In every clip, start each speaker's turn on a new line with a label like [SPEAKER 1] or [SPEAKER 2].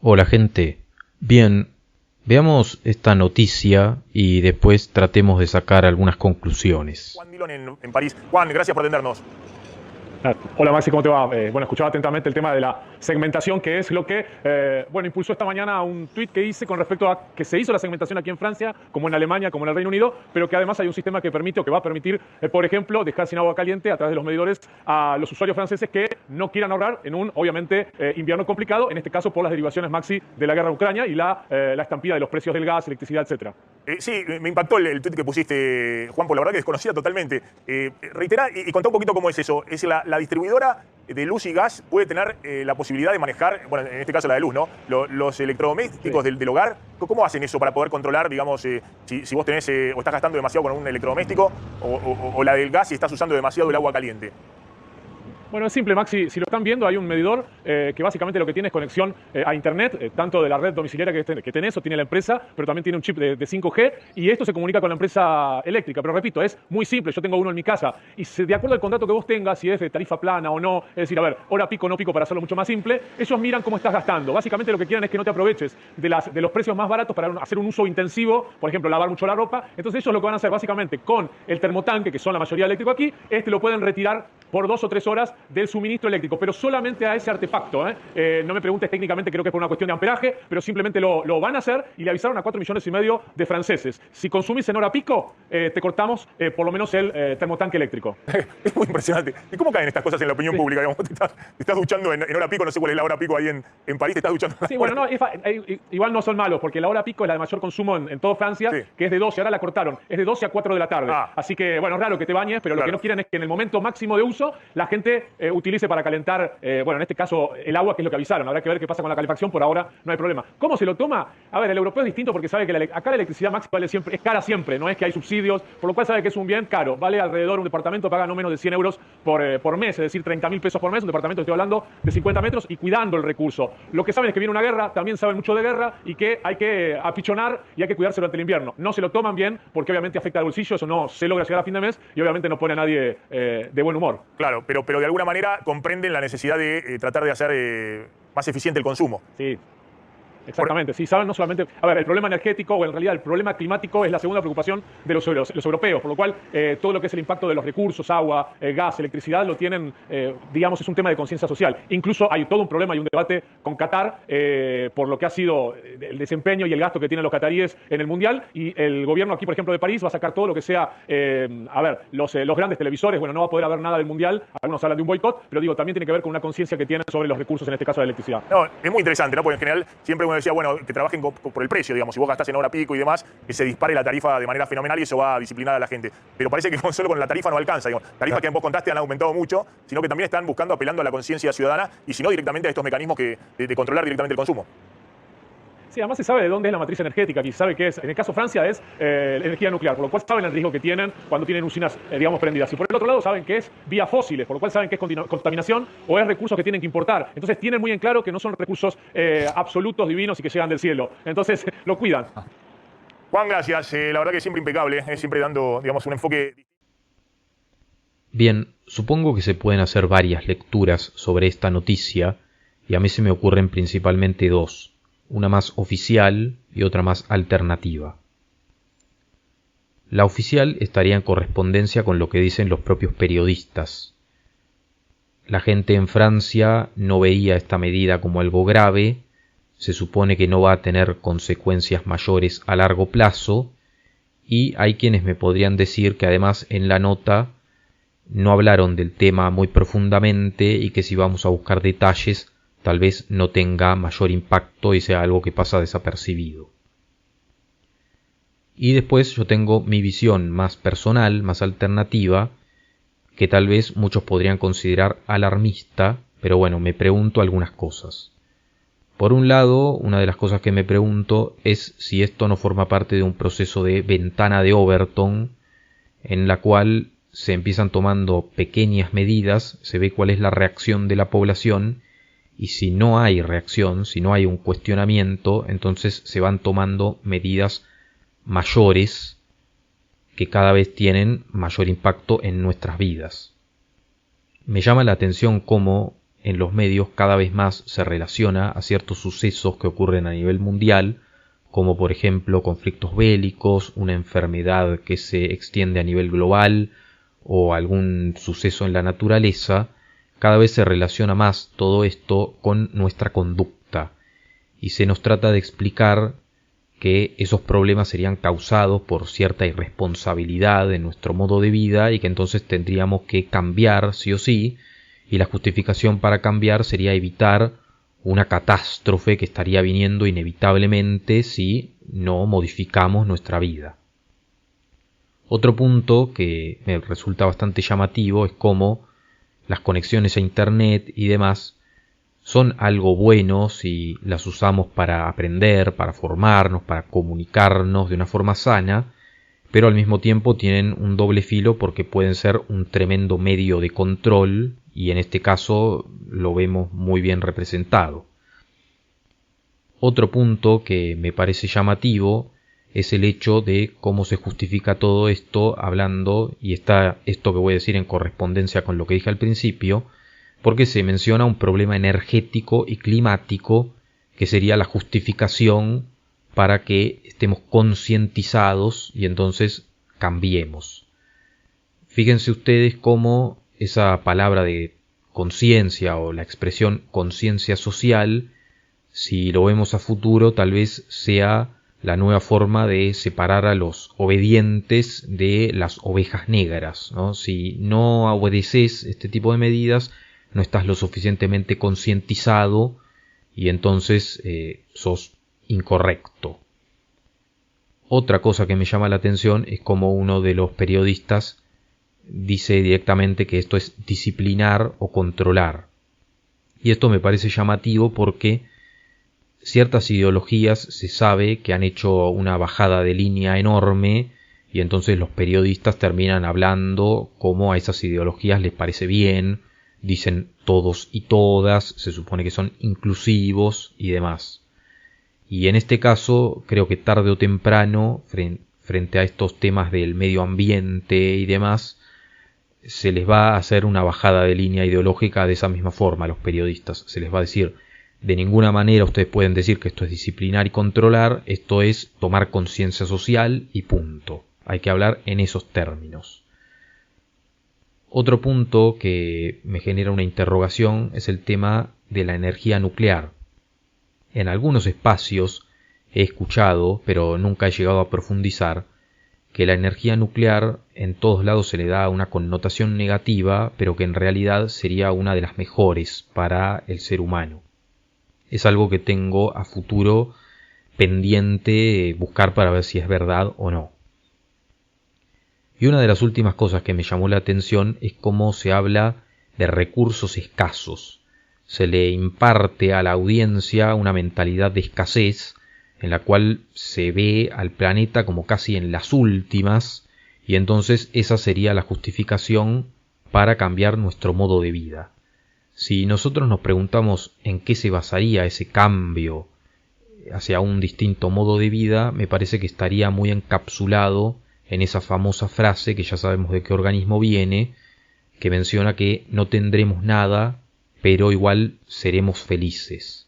[SPEAKER 1] Hola gente, bien, veamos esta noticia y después tratemos de sacar algunas conclusiones.
[SPEAKER 2] Juan Dillon en París. Juan, gracias por atendernos.
[SPEAKER 3] Hola Maxi, ¿cómo te va? Bueno, escuchaba atentamente el tema de la segmentación, que es lo que impulsó esta mañana un tuit que hice con respecto a que se hizo la segmentación aquí en Francia, como en Alemania, como en el Reino Unido, pero que además hay un sistema que permite o que va a permitir, por ejemplo, dejar sin agua caliente a través de los medidores a los usuarios franceses que no quieran ahorrar en un, obviamente, invierno complicado, en este caso por las derivaciones, Maxi, de la guerra de Ucrania y la estampida de los precios del gas, electricidad, etcétera.
[SPEAKER 2] Sí, me impactó el tuit que pusiste, Juan, por la verdad que desconocía totalmente. Reiterá y contá un poquito cómo es eso. Es la distribuidora de luz y gas puede tener la posibilidad de manejar, bueno, en este caso la de luz, ¿no? Los electrodomésticos del hogar. ¿Cómo hacen eso para poder controlar, digamos, si vos tenés o estás gastando demasiado con un electrodoméstico o la del gas y estás usando demasiado el agua caliente?
[SPEAKER 3] Bueno, es simple, Maxi. Si lo están viendo, hay un medidor que básicamente lo que tiene es conexión a Internet, tanto de la red domiciliaria que tenés o tiene la empresa, pero también tiene un chip de 5G y esto se comunica con la empresa eléctrica. Pero repito, es muy simple. Yo tengo uno en mi casa y de acuerdo al contrato que vos tengas, si es de tarifa plana o no, es decir, a ver, hora pico o no pico para hacerlo mucho más simple, ellos miran cómo estás gastando. Básicamente lo que quieren es que no te aproveches de los precios más baratos para hacer un uso intensivo, por ejemplo, lavar mucho la ropa. Entonces ellos lo que van a hacer básicamente con el termotanque, que son la mayoría eléctrico aquí, lo pueden retirar por 2 o 3 horas del suministro eléctrico, pero solamente a ese artefacto. No me preguntes técnicamente, creo que es por una cuestión de amperaje, pero simplemente lo van a hacer y le avisaron a 4,5 millones de franceses. Si consumís en hora pico, te cortamos por lo menos el termotanque eléctrico.
[SPEAKER 2] Es muy impresionante. ¿Y cómo caen estas cosas en la opinión pública? Digamos, te estás duchando en hora pico, no sé cuál es la hora pico ahí en París, te estás duchando.
[SPEAKER 3] Sí, bueno, no, igual no son malos, porque la hora pico es la de mayor consumo en toda Francia, sí, que es de 12, ahora la cortaron, es de 12 a 4 de la tarde. Así que, bueno, es raro que te bañes, pero claro, lo que no quieren es que en el momento máximo de uso la gente utilice para calentar, en este caso, el agua, que es lo que avisaron. Habrá que ver qué pasa con la calefacción, por ahora no hay problema. ¿Cómo se lo toma? A ver, el europeo es distinto porque sabe que acá la electricidad máxima vale siempre, es cara siempre, no es que hay subsidios, por lo cual sabe que es un bien caro. Vale alrededor, un departamento paga no menos de 100 euros por mes, es decir, 30.000 pesos por mes, un departamento, estoy hablando, de 50 metros y cuidando el recurso. Lo que saben es que viene una guerra, también saben mucho de guerra y que hay que apichonar y hay que cuidarse durante el invierno. No se lo toman bien porque obviamente afecta al bolsillo, eso no se logra llegar a fin de mes y obviamente no pone a nadie de buen humor.
[SPEAKER 2] Claro, pero de alguna manera comprenden la necesidad de tratar de hacer más eficiente el consumo.
[SPEAKER 3] Sí. Exactamente, sí, saben no solamente... A ver, el problema energético, o en realidad el problema climático es la segunda preocupación de los europeos, por lo cual todo lo que es el impacto de los recursos, agua, gas, electricidad, lo tienen, digamos, es un tema de conciencia social. Incluso hay todo un problema y un debate con Qatar por lo que ha sido el desempeño y el gasto que tienen los cataríes en el Mundial, y el gobierno aquí, por ejemplo, de París va a sacar todo lo que sea, los grandes televisores, bueno, no va a poder haber nada del Mundial, algunos hablan de un boicot, pero digo, también tiene que ver con una conciencia que tienen sobre los recursos, en este caso la electricidad.
[SPEAKER 2] No, es muy interesante, ¿no? Porque en general siempre uno decía, bueno, que trabajen por el precio, digamos, si vos gastás en hora pico y demás, que se dispare la tarifa de manera fenomenal y eso va a disciplinar a la gente. Pero parece que solo con la tarifa no alcanza, digamos. Tarifas que vos contaste han aumentado mucho, sino que también están buscando, apelando a la conciencia ciudadana y si no directamente a estos mecanismos de controlar directamente el consumo.
[SPEAKER 3] Sí, además se sabe de dónde es la matriz energética, aquí se sabe que es, en el caso de Francia es energía nuclear, por lo cual saben el riesgo que tienen cuando tienen usinas, digamos, prendidas. Y por el otro lado saben que es vía fósiles, por lo cual saben que es contaminación o es recursos que tienen que importar. Entonces tienen muy en claro que no son recursos absolutos, divinos y que llegan del cielo. Entonces lo cuidan.
[SPEAKER 2] Juan, gracias. La verdad que siempre impecable, siempre dando, digamos, un enfoque.
[SPEAKER 1] Bien, supongo que se pueden hacer varias lecturas sobre esta noticia y a mí se me ocurren principalmente dos. Una más oficial y otra más alternativa. La oficial estaría en correspondencia con lo que dicen los propios periodistas. La gente en Francia no veía esta medida como algo grave, se supone que no va a tener consecuencias mayores a largo plazo, y hay quienes me podrían decir que además en la nota no hablaron del tema muy profundamente y que si vamos a buscar detalles tal vez no tenga mayor impacto y sea algo que pasa desapercibido. Y después yo tengo mi visión más personal, más alternativa, que tal vez muchos podrían considerar alarmista, pero bueno, me pregunto algunas cosas. Por un lado, una de las cosas que me pregunto es si esto no forma parte de un proceso de ventana de Overton, en la cual se empiezan tomando pequeñas medidas, se ve cuál es la reacción de la población, y si no hay reacción, si no hay un cuestionamiento, entonces se van tomando medidas mayores que cada vez tienen mayor impacto en nuestras vidas. Me llama la atención cómo en los medios cada vez más se relaciona a ciertos sucesos que ocurren a nivel mundial, como por ejemplo conflictos bélicos, una enfermedad que se extiende a nivel global o algún suceso en la naturaleza. Cada vez se relaciona más todo esto con nuestra conducta y se nos trata de explicar que esos problemas serían causados por cierta irresponsabilidad en nuestro modo de vida y que entonces tendríamos que cambiar sí o sí, y la justificación para cambiar sería evitar una catástrofe que estaría viniendo inevitablemente si no modificamos nuestra vida. Otro punto que me resulta bastante llamativo es cómo las conexiones a internet y demás son algo bueno si las usamos para aprender, para formarnos, para comunicarnos de una forma sana, pero al mismo tiempo tienen un doble filo porque pueden ser un tremendo medio de control y en este caso lo vemos muy bien representado. Otro punto que me parece llamativo es el hecho de cómo se justifica todo esto hablando, y está esto que voy a decir en correspondencia con lo que dije al principio, porque se menciona un problema energético y climático que sería la justificación para que estemos concientizados y entonces cambiemos. Fíjense ustedes cómo esa palabra de conciencia o la expresión conciencia social, si lo vemos a futuro, tal vez sea la nueva forma de separar a los obedientes de las ovejas negras, ¿no? Si no obedeces este tipo de medidas, no estás lo suficientemente concientizado y entonces sos incorrecto. Otra cosa que me llama la atención es como uno de los periodistas dice directamente que esto es disciplinar o controlar. Y esto me parece llamativo porque ciertas ideologías se sabe que han hecho una bajada de línea enorme y entonces los periodistas terminan hablando como a esas ideologías les parece bien, dicen todos y todas, se supone que son inclusivos y demás. Y en este caso creo que tarde o temprano, frente a estos temas del medio ambiente y demás, se les va a hacer una bajada de línea ideológica de esa misma forma a los periodistas. Se les va a decir, de ninguna manera ustedes pueden decir que esto es disciplinar y controlar, esto es tomar conciencia social y punto. Hay que hablar en esos términos. Otro punto que me genera una interrogación es el tema de la energía nuclear. En algunos espacios he escuchado, pero nunca he llegado a profundizar, que la energía nuclear en todos lados se le da una connotación negativa, pero que en realidad sería una de las mejores para el ser humano. Es algo que tengo a futuro pendiente buscar para ver si es verdad o no. Y una de las últimas cosas que me llamó la atención es cómo se habla de recursos escasos. Se le imparte a la audiencia una mentalidad de escasez en la cual se ve al planeta como casi en las últimas y entonces esa sería la justificación para cambiar nuestro modo de vida. Si nosotros nos preguntamos en qué se basaría ese cambio hacia un distinto modo de vida, me parece que estaría muy encapsulado en esa famosa frase que ya sabemos de qué organismo viene, que menciona que no tendremos nada, pero igual seremos felices.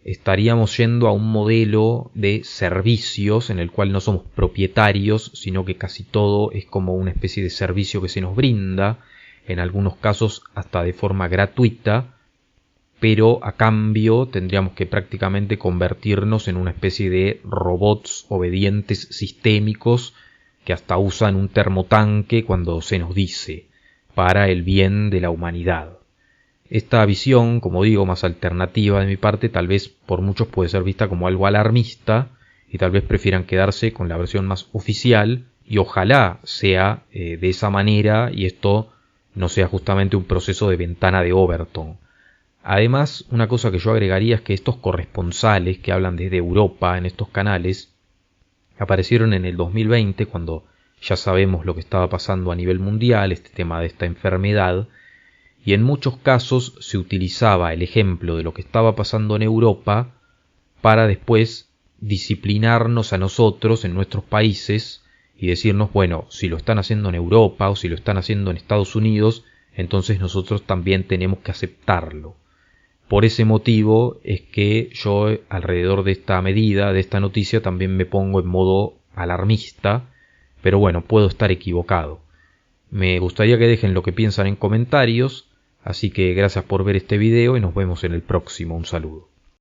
[SPEAKER 1] Estaríamos yendo a un modelo de servicios en el cual no somos propietarios, sino que casi todo es como una especie de servicio que se nos brinda, en algunos casos hasta de forma gratuita, pero a cambio tendríamos que prácticamente convertirnos en una especie de robots obedientes sistémicos que hasta usan un termotanque cuando se nos dice, para el bien de la humanidad. Esta visión, como digo, más alternativa de mi parte, tal vez por muchos puede ser vista como algo alarmista y tal vez prefieran quedarse con la versión más oficial y ojalá sea de esa manera y esto no sea justamente un proceso de ventana de Overton. Además, una cosa que yo agregaría es que estos corresponsales que hablan desde Europa en estos canales aparecieron en el 2020 cuando ya sabemos lo que estaba pasando a nivel mundial, este tema de esta enfermedad, y en muchos casos se utilizaba el ejemplo de lo que estaba pasando en Europa para después disciplinarnos a nosotros en nuestros países y decirnos, bueno, si lo están haciendo en Europa o si lo están haciendo en Estados Unidos, entonces nosotros también tenemos que aceptarlo. Por ese motivo es que yo alrededor de esta medida, de esta noticia, también me pongo en modo alarmista, pero bueno, puedo estar equivocado. Me gustaría que dejen lo que piensan en comentarios, así que gracias por ver este video y nos vemos en el próximo. Un saludo.